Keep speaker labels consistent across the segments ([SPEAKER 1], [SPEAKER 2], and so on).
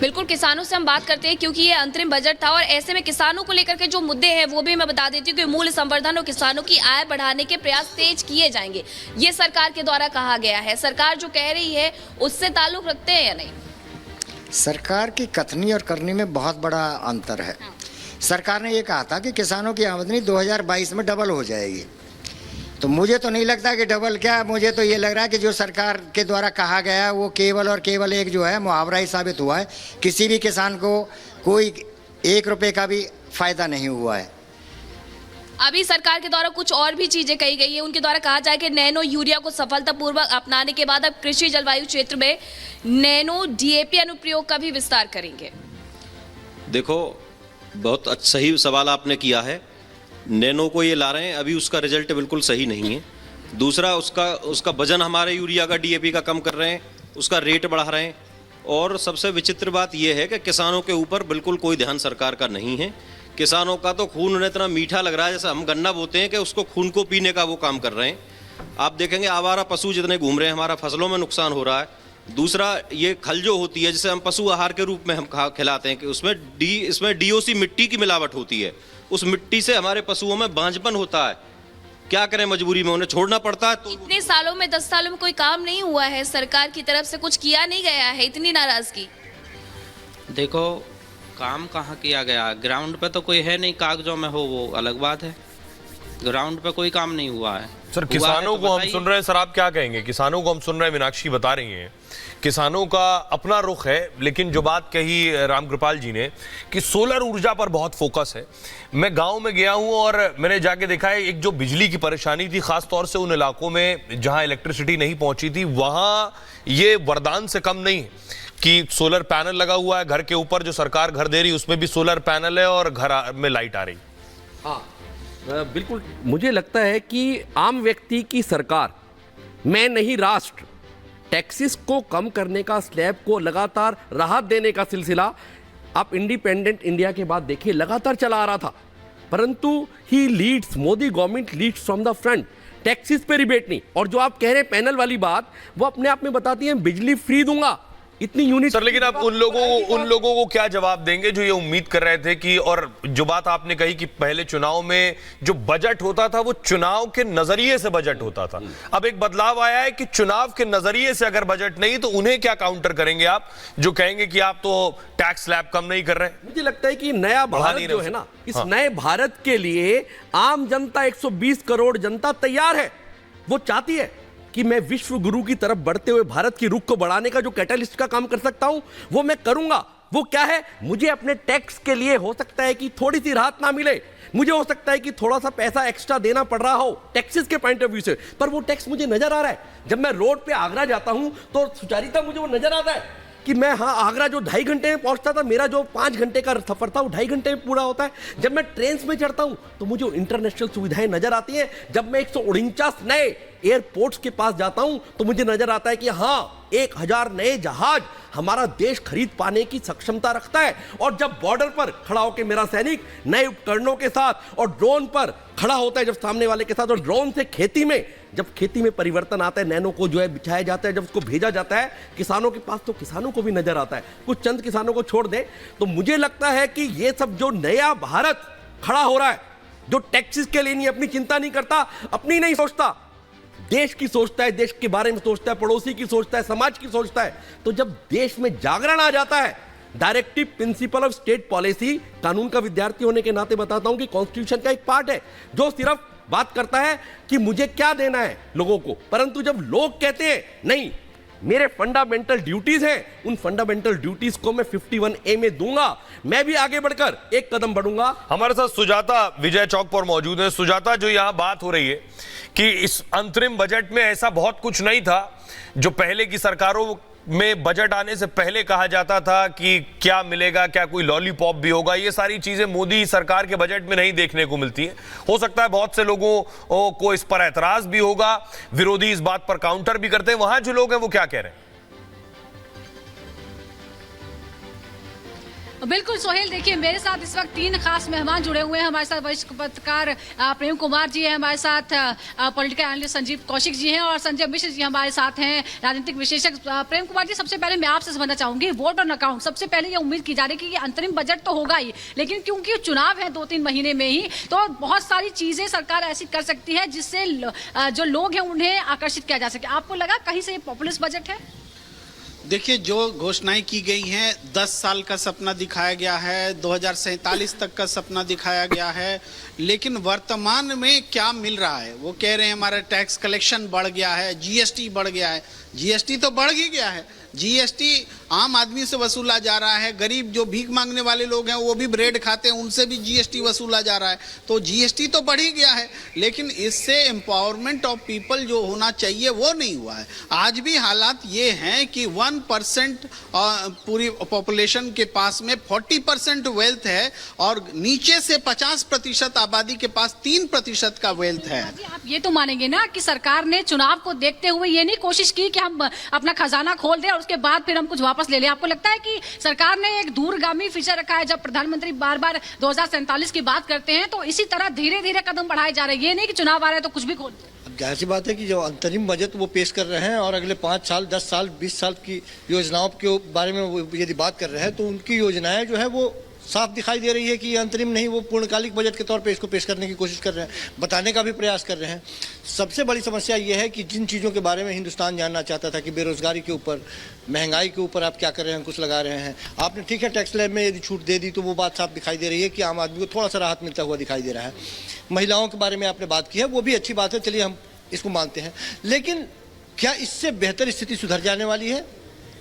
[SPEAKER 1] बिल्कुल, किसानों से हम बात करते हैं क्योंकि ये अंतरिम बजट था और ऐसे में किसानों को लेकर के जो मुद्दे हैं वो भी मैं बता देती हूँ कि मूल्य संवर्धन और किसानों की आय बढ़ाने के प्रयास तेज किए जाएंगे। ये सरकार के द्वारा कहा गया है। सरकार जो कह रही है उससे ताल्लुक रखते हैं या नहीं?
[SPEAKER 2] सरकार की कथनी और करनी में बहुत बड़ा अंतर है। सरकार ने ये कहा था कि किसानों की आमदनी 2022 में डबल हो जाएगी, तो मुझे तो नहीं लगता कि डबल, क्या मुझे तो ये लग रहा है कि जो सरकार के द्वारा कहा गया है वो केवल और केवल एक जो है मुहावरा ही साबित हुआ है। किसी भी किसान को कोई 1 रुपये का भी फायदा नहीं हुआ है।
[SPEAKER 1] अभी सरकार के द्वारा कुछ और भी चीजें कही गई है। उनके द्वारा कहा जाए कि नैनो यूरिया को सफलतापूर्वक अपनाने के बाद अब कृषि जलवायु क्षेत्र में नैनो डीएपी अनुप्रयोग का भी विस्तार करेंगे।
[SPEAKER 3] देखो, बहुत सही सवाल आपने किया है। नैनो को ये ला रहे हैं, अभी उसका रिजल्ट बिल्कुल सही नहीं है। दूसरा, उसका वजन हमारे यूरिया का डीएपी का कम कर रहे हैं, उसका रेट बढ़ा रहे हैं। और सबसे विचित्र बात यह है कि किसानों के ऊपर बिल्कुल कोई ध्यान सरकार का नहीं है। किसानों का तो खून उन्हें इतना मीठा लग रहा है जैसे हम गन्ना बोते हैं कि उसको खून को पीने का वो काम कर रहे हैं। आप देखेंगे आवारा पशु जितने घूम रहे हैं, हमारा फसलों में नुकसान हो रहा है। दूसरा, ये खल जो होती है जिसे हम पशु आहार के रूप में हम खिलाते हैं कि इसमें डीओसी मिट्टी की मिलावट होती है। उस मिट्टी से हमारे पशुओं में बांझपन होता है। क्या करें, मजबूरी में उन्हें छोड़ना पड़ता है। तो
[SPEAKER 1] इतने सालों में 10 सालों में कोई काम नहीं हुआ है, सरकार की तरफ से कुछ किया नहीं गया है, इतनी नाराजगी।
[SPEAKER 4] देखो, काम कहाँ किया गया, ग्राउंड पे तो कोई है नहीं, कागजों में हो वो अलग बात है। ग्राउंड पे कोई काम नहीं हुआ है।
[SPEAKER 5] सर, किसानों को हम सुन रहे हैं, सर आप क्या कहेंगे? किसानों को हम सुन रहे हैं, मीनाक्षी बता रही हैं किसानों का अपना रुख है, लेकिन जो बात कही रामकृपाल जी ने कि सोलर ऊर्जा पर बहुत फोकस है। मैं गांव में गया हूं और मैंने जाके देखा है, एक जो बिजली की परेशानी थी खास तौर से उन इलाकों में जहां इलेक्ट्रिसिटी नहीं पहुंची थी, वहां ये वरदान से कम नहीं कि सोलर पैनल लगा हुआ है घर के ऊपर, जो सरकार घर दे रही उसमें भी सोलर पैनल है और घर में लाइट आ रही।
[SPEAKER 6] हाँ, बिल्कुल। मुझे लगता है कि आम व्यक्ति की सरकार, मैं नहीं राष्ट्र, टैक्सेस को कम करने का, स्लैब को लगातार राहत देने का सिलसिला आप इंडिपेंडेंट इंडिया के बाद देखिए लगातार चला आ रहा था। परंतु he leads, Modi government leads from the front. Taxes पे रिबेट नहीं। और जो आप कह रहे हैं पैनल वाली बात, वो अपने आप में बताती है बिजली फ्री दूंगा इतनी यूनिट।
[SPEAKER 5] सर, लेकिन आप उन लोगों को क्या जवाब देंगे जो ये उम्मीद कर रहे थे कि, और जो बात आपने कही कि पहले चुनाव में जो बजट होता था वो चुनाव के नजरिए से बजट होता था, अब एक बदलाव आया है कि चुनाव के नजरिए से अगर बजट नहीं तो उन्हें क्या काउंटर करेंगे आप, जो कहेंगे कि आप तो टैक्स स्लैब कम नहीं कर रहे?
[SPEAKER 6] मुझे लगता है कि नया भारत जो है ना, इस नए भारत के लिए आम जनता, 120 करोड़ जनता तैयार है। वो चाहती है कि मैं विश्व गुरु की तरफ बढ़ते हुए भारत की रुख को बढ़ाने का जो कैटलिस्ट का काम कर सकता हूं वो मैं करूंगा। वो क्या है, मुझे अपने टैक्स के लिए हो सकता है कि थोड़ी सी राहत ना मिले, मुझे हो सकता है कि थोड़ा सा पैसा एक्स्ट्रा देना पड़ रहा हो टैक्सेस के पॉइंट ऑफ व्यू से, पर वो टैक्स मुझे नजर आ रहा है। जब मैं रोड पे आगरा जाता हूं तो सुचारिता मुझे वो नजर आता है कि मैं, हाँ, आगरा जो 2.5 घंटे में पहुंचता था, मेरा जो 5 घंटे का सफर था वो 2.5 घंटे में पूरा होता है। जब मैं ट्रेन में चढ़ता हूं तो मुझे इंटरनेशनल सुविधाएं नजर आती हैं। जब मैं 149 नए एयरपोर्ट्स के पास जाता हूं तो मुझे नजर आता है कि हाँ, 1000 नए जहाज हमारा देश खरीद पाने की सक्षमता रखता है। और जब बॉर्डर पर खड़ा होकर मेरा सैनिक नए उपकरणों के साथ और ड्रोन पर खड़ा होता है, जब सामने वाले के साथ, और ड्रोन से जब खेती में परिवर्तन आता है, नैनो को जो है बिछाया जाता है, जब उसको भेजा जाता है किसानों के पास, तो किसानों को भी नजर आता है। कुछ चंद किसानों को छोड़ दे तो मुझे लगता है कि ये सब जो नया भारत खड़ा हो रहा है, जो टैक्सेस के लिए नहीं, अपनी चिंता नहीं करता, अपनी नहीं सोचता, देश की सोचता है, देश के बारे में सोचता है, पड़ोसी की सोचता है, समाज की सोचता है। तो जब देश में जागरण आ जाता है, directive principle of state policy, कानून का विद्यार्थी होने के नाते बताता हूं कि कॉन्स्टिट्यूशन का एक पार्ट है जो सिर्फ बात करता है कि मुझे क्या देना है लोगों को। परंतु जब लोग कहते हैं नहीं, मेरे फंडामेंटल ड्यूटीज हैं, उन फंडामेंटल ड्यूटीज को मैं 51A में दूंगा, मैं भी आगे बढ़कर एक कदम बढ़ूंगा।
[SPEAKER 5] हमारे साथ सुजाता विजय चौक पर मौजूद है। सुजाता, जो यहां बात हो रही है कि इस अंतरिम बजट में ऐसा बहुत कुछ नहीं था जो पहले की सरकारों में बजट आने से पहले कहा जाता था कि क्या मिलेगा, क्या कोई लॉलीपॉप भी होगा, ये सारी चीजें मोदी सरकार के बजट में नहीं देखने को मिलती है। हो सकता है बहुत से लोगों को इस पर ऐतराज भी होगा, विरोधी इस बात पर काउंटर भी करते हैं। वहां जो लोग हैं वो क्या कह रहे हैं?
[SPEAKER 7] बिल्कुल सोहेल, देखिए मेरे साथ इस वक्त 3 खास मेहमान जुड़े हुए हैं। हमारे साथ वरिष्ठ पत्रकार प्रेम कुमार जी हैं, हमारे साथ पॉलिटिकल एनालिस्ट संजीव कौशिक जी हैं और संजय मिश्र जी हमारे साथ हैं, राजनीतिक विशेषज्ञ। प्रेम कुमार जी, सबसे पहले मैं आपसे समझना चाहूंगी, वोट ऑन अकाउंट। सबसे पहले ये उम्मीद की जा रही है कि अंतरिम बजट तो होगा ही, लेकिन क्योंकि चुनाव है 2-3 महीने में ही, तो बहुत सारी चीजें सरकार ऐसी कर सकती है जिससे जो लोग हैं उन्हें आकर्षित किया जा सके। आपको लगा कहीं से ये पॉपुलिस्ट बजट है?
[SPEAKER 8] देखिए, जो घोषणाएं की गई हैं, 10 साल का सपना दिखाया गया है, 2047 तक का सपना दिखाया गया है, लेकिन वर्तमान में क्या मिल रहा है? वो कह रहे हैं हमारा टैक्स कलेक्शन बढ़ गया है, जीएसटी बढ़ गया है। जीएसटी तो बढ़ ही गया है। जीएसटी आम आदमी से वसूला जा रहा है, गरीब जो भीख मांगने वाले लोग हैं वो भी ब्रेड खाते हैं, उनसे भी जीएसटी वसूला जा रहा है। तो जीएसटी तो बढ़ ही गया है, लेकिन इससे एम्पावरमेंट ऑफ पीपल जो होना चाहिए वो नहीं हुआ है। आज भी हालात ये हैं कि 1% पूरी पॉपुलेशन के पास में 40% वेल्थ है और नीचे से 50% आबादी के पास 3% का वेल्थ है।
[SPEAKER 7] आप ये तो मानेंगे ना कि सरकार ने चुनाव को देखते हुए ये नहीं कोशिश की कि हम अपना खजाना खोल दें और उसके बाद फिर हम कुछ वापस ले लें? आपको लगता है कि सरकार ने एक दूरगामी फीचर रखा है? जब प्रधानमंत्री बार बार 2047 की बात करते हैं तो इसी तरह धीरे धीरे कदम बढ़ाए जा रहे हैं, ये नहीं कि चुनाव आ रहे हैं तो कुछ भी खोल दें।
[SPEAKER 9] अब जाहिर सी बात है कि जो अंतरिम बजट वो पेश कर रहे हैं और अगले 5 साल, 10 साल, 20 साल की योजनाओं के बारे में वो यदि बात कर रहे हैं तो उनकी योजनाएं जो है वो साफ दिखाई दे रही है कि ये अंतरिम नहीं, वो पूर्णकालिक बजट के तौर पे इसको पेश करने की कोशिश कर रहे हैं, बताने का भी प्रयास कर रहे हैं। सबसे बड़ी समस्या ये है कि जिन चीज़ों के बारे में हिंदुस्तान जानना चाहता था कि बेरोजगारी के ऊपर, महंगाई के ऊपर आप क्या कर रहे हैं, कुछ लगा रहे हैं। आपने ठीक है टैक्स स्लैब में यदि छूट दे दी तो वो बात साफ दिखाई दे रही है कि आम आदमी को थोड़ा सा राहत मिलता हुआ दिखाई दे रहा है। महिलाओं के बारे में आपने बात की है, वो भी अच्छी बात है, चलिए हम इसको मानते हैं, लेकिन क्या इससे बेहतर स्थिति सुधर जाने वाली है?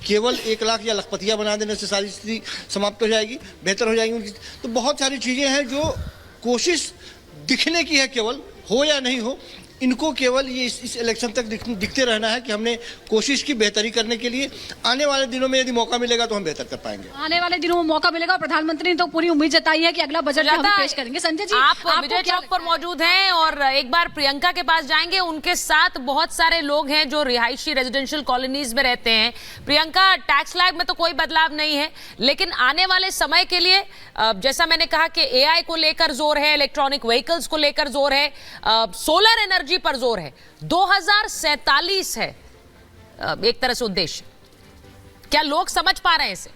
[SPEAKER 9] केवल 1 लाख या लखपतिया बना देने से सारी स्थिति समाप्त हो जाएगी, बेहतर हो जाएगी उनकी? तो बहुत सारी चीज़ें हैं जो कोशिश दिखने की है, केवल हो या नहीं हो, इनको केवल ये इस इलेक्शन तक दिखते रहना है कि हमने कोशिश की बेहतरी करने के लिए। आने वाले दिनों में यदि मौका मिलेगा तो हम बेहतर कर पाएंगे।
[SPEAKER 7] आने वाले दिनों में मौका मिलेगा और प्रधानमंत्री ने तो पूरी उम्मीद जताई है कि अगला बजट हम पेश करेंगे। संजय जी,
[SPEAKER 10] आप विजय चौक पर मौजूद हैं और एक बार प्रियंका के पास जाएंगे। उनके साथ बहुत सारे लोग हैं जो रिहायशी रेजिडेंशियल कॉलोनीज में रहते हैं। प्रियंका, टैक्स स्लैब में तो कोई बदलाव नहीं है, लेकिन आने वाले समय के लिए जैसा मैंने कहा कि एआई को लेकर जोर है, इलेक्ट्रॉनिक व्हीकल्स को लेकर जोर है, सोलर एनर्जी पर जोर है। 2047 है एक तरह से उद्देश्य। क्या लोग समझ पा रहे हैं इसे?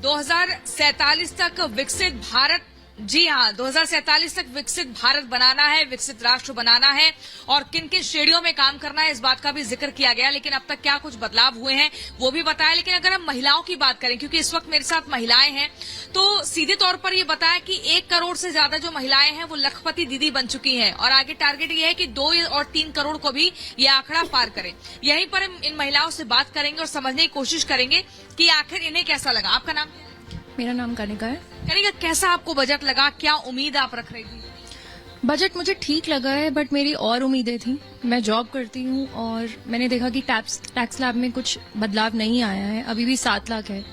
[SPEAKER 11] 2047 तक विकसित भारत, जी हाँ, 2047 तक विकसित भारत बनाना है, विकसित राष्ट्र बनाना है और किन किन श्रेणियों में काम करना है, इस बात का भी जिक्र किया गया। लेकिन अब तक क्या कुछ बदलाव हुए हैं वो भी बताया। लेकिन अगर हम महिलाओं की बात करें, क्योंकि इस वक्त मेरे साथ महिलाएं हैं, तो सीधे तौर पर ये बताया कि 1 करोड़ से ज्यादा जो महिलाएं हैं वो लखपति दीदी बन चुकी हैं और आगे टारगेट ये है कि 2 और 3 करोड़ को भी ये आंकड़ा पार करें। यहीं पर हम इन महिलाओं से बात करेंगे और समझने की कोशिश करेंगे कि आखिर इन्हें कैसा लगा। आपका नाम?
[SPEAKER 12] मेरा नाम कनिका है।
[SPEAKER 11] कनिका, कैसा आपको बजट लगा? क्या उम्मीद आप रख रही थी?
[SPEAKER 12] बजट मुझे ठीक लगा है, बट मेरी और उम्मीदें थी। मैं जॉब करती हूँ और मैंने देखा कि टैक्स स्लैब में कुछ बदलाव नहीं आया है, अभी भी 7 लाख है।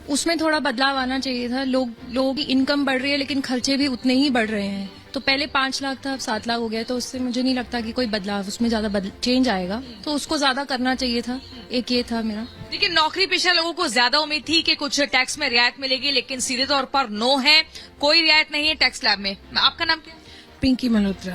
[SPEAKER 12] उसमें थोड़ा बदलाव आना चाहिए था। लोगों की इनकम बढ़ रही है लेकिन खर्चे भी उतने ही बढ़ रहे हैं। तो पहले 5 लाख था, अब 7 लाख हो गया, तो उससे मुझे नहीं लगता कि कोई बदलाव, उसमें ज्यादा चेंज आएगा। तो उसको ज्यादा करना चाहिए था। एक ये था मेरा।
[SPEAKER 11] देखिए, नौकरी पेशा लोगों को ज्यादा उम्मीद थी कि कुछ टैक्स में रियायत मिलेगी, लेकिन सीधे तौर पर नो है, कोई रियायत नहीं है टैक्स स्लैब में। आपका नाम क्या?
[SPEAKER 13] पिंकी मल्होत्रा।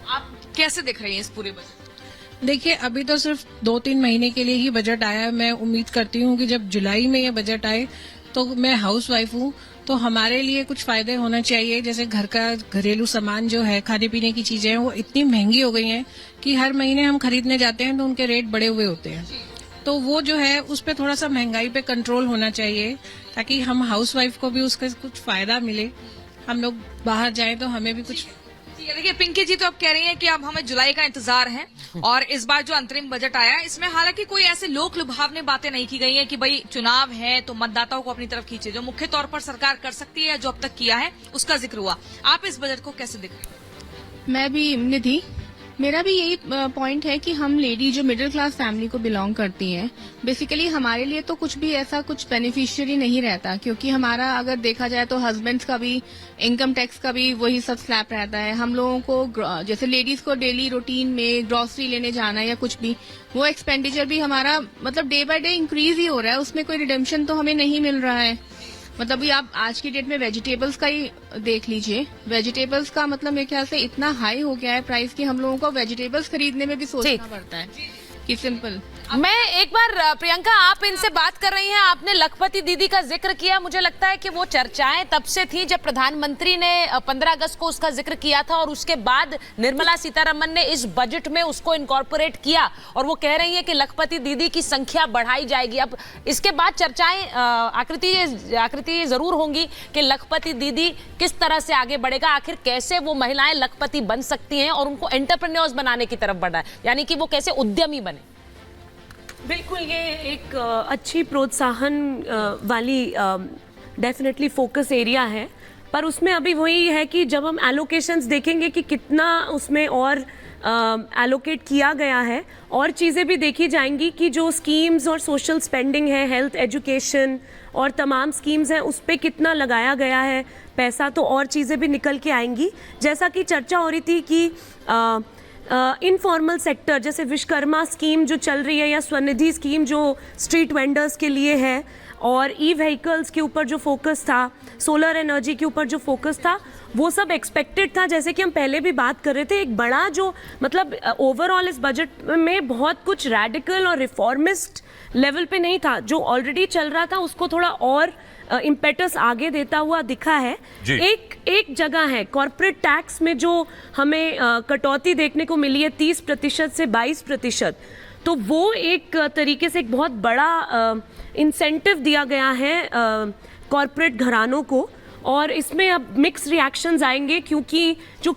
[SPEAKER 11] आप कैसे देख रही हैं इस पूरे बजट?
[SPEAKER 13] देखिए, अभी तो सिर्फ 2-3 महीने के लिए ही बजट आया है। मैं उम्मीद करती हूँ कि जब जुलाई में ये बजट आए, तो मैं हाउस वाइफ हूँ, तो हमारे लिए कुछ फायदे होना चाहिए। जैसे घर का घरेलू सामान जो है, खाने पीने की चीजें हैं, वो इतनी महंगी हो गई हैं कि हर महीने हम खरीदने जाते हैं तो उनके रेट बढ़े हुए होते हैं। तो वो जो है उस पर थोड़ा सा महंगाई पे कंट्रोल होना चाहिए, ताकि हम हाउस वाइफ को भी उसका कुछ फायदा मिले। हम लोग बाहर जाएं तो हमें भी कुछ।
[SPEAKER 11] देखिए पिंकी जी, तो अब कह रही हैं कि अब हमें जुलाई का इंतजार है और इस बार जो अंतरिम बजट आया इसमें हालांकि कोई ऐसे लोक लुभावनी बातें नहीं की गई हैं कि भाई चुनाव है तो मतदाताओं को अपनी तरफ खींचे। जो मुख्य तौर पर सरकार कर सकती है, जो अब तक किया है, उसका जिक्र हुआ। आप इस बजट को कैसे देख रहे हैं?
[SPEAKER 12] मैं भी निधि, मेरा भी यही पॉइंट है कि हम लेडी जो मिडिल क्लास फैमिली को बिलोंग करती हैं, बेसिकली हमारे लिए तो कुछ भी ऐसा कुछ बेनिफिशियरी नहीं रहता, क्योंकि हमारा अगर देखा जाए तो हस्बैंड्स का भी इनकम टैक्स का भी वही सब स्लैब रहता है। हम लोगों को जैसे लेडीज को डेली रूटीन में ग्रोसरी लेने जाना या कुछ भी, वो एक्सपेंडिचर भी हमारा मतलब डे बाय डे इंक्रीज ही हो रहा है, उसमें कोई रिडेम्पशन तो हमें नहीं मिल रहा है। मतलब ये आप आज की डेट में वेजिटेबल्स का ही देख लीजिए, वेजिटेबल्स का मतलब मेरे ख्याल से इतना हाई हो गया है प्राइस कि हम लोगों को वेजिटेबल्स खरीदने में भी सोचना पड़ता है कि सिंपल।
[SPEAKER 10] मैं एक बार प्रियंका, आप इनसे बात कर रही हैं, आपने लखपति दीदी का जिक्र किया, मुझे लगता है कि वो चर्चाएं तब से थी जब प्रधानमंत्री ने 15 अगस्त को उसका जिक्र किया था और उसके बाद निर्मला सीतारमन ने इस बजट में उसको इनकॉर्पोरेट किया और वो कह रही हैं कि लखपति दीदी की संख्या बढ़ाई जाएगी। अब इसके बाद चर्चाएं आकृति जरूर होंगी कि लखपति दीदी किस तरह से आगे बढ़ेगा, आखिर कैसे वो महिलाएं लखपति बन सकती हैं और उनको एंटरप्रेन्योर्स बनाने की तरफ बढ़ा है, यानी कि वो कैसे उद्यमी बने।
[SPEAKER 14] बिल्कुल, ये एक अच्छी प्रोत्साहन वाली डेफिनेटली फोकस एरिया है, पर उसमें अभी वही है कि जब हम एलोकेशंस देखेंगे कि कितना उसमें और एलोकेट किया गया है, और चीज़ें भी देखी जाएंगी कि जो स्कीम्स और सोशल स्पेंडिंग है, हेल्थ, एजुकेशन और तमाम स्कीम्स हैं, उस पर कितना लगाया गया है पैसा, तो और चीज़ें भी निकल के आएंगी। जैसा कि चर्चा हो रही थी कि इनफॉर्मल सेक्टर जैसे विश्वकर्मा स्कीम जो चल रही है या स्वनिधि स्कीम जो स्ट्रीट वेंडर्स के लिए है, और ई व्हीकल्स के ऊपर जो फोकस था, सोलर एनर्जी के ऊपर जो फोकस था, वो सब एक्सपेक्टेड था। जैसे कि हम पहले भी बात कर रहे थे, एक बड़ा जो मतलब ओवरऑल इस बजट में बहुत कुछ रैडिकल और रिफॉर्मिस्ट लेवल पे नहीं था, जो ऑलरेडी चल रहा था उसको थोड़ा और इम्पेटस आगे देता हुआ दिखा है। एक जगह है कॉर्पोरेट टैक्स में जो हमें कटौती देखने को मिली है 30% से 22%, तो वो एक तरीके से एक बहुत बड़ा इंसेंटिव दिया गया है कॉर्पोरेट घरानों को, और इसमें अब मिक्स रिएक्शंस आएंगे क्योंकि जो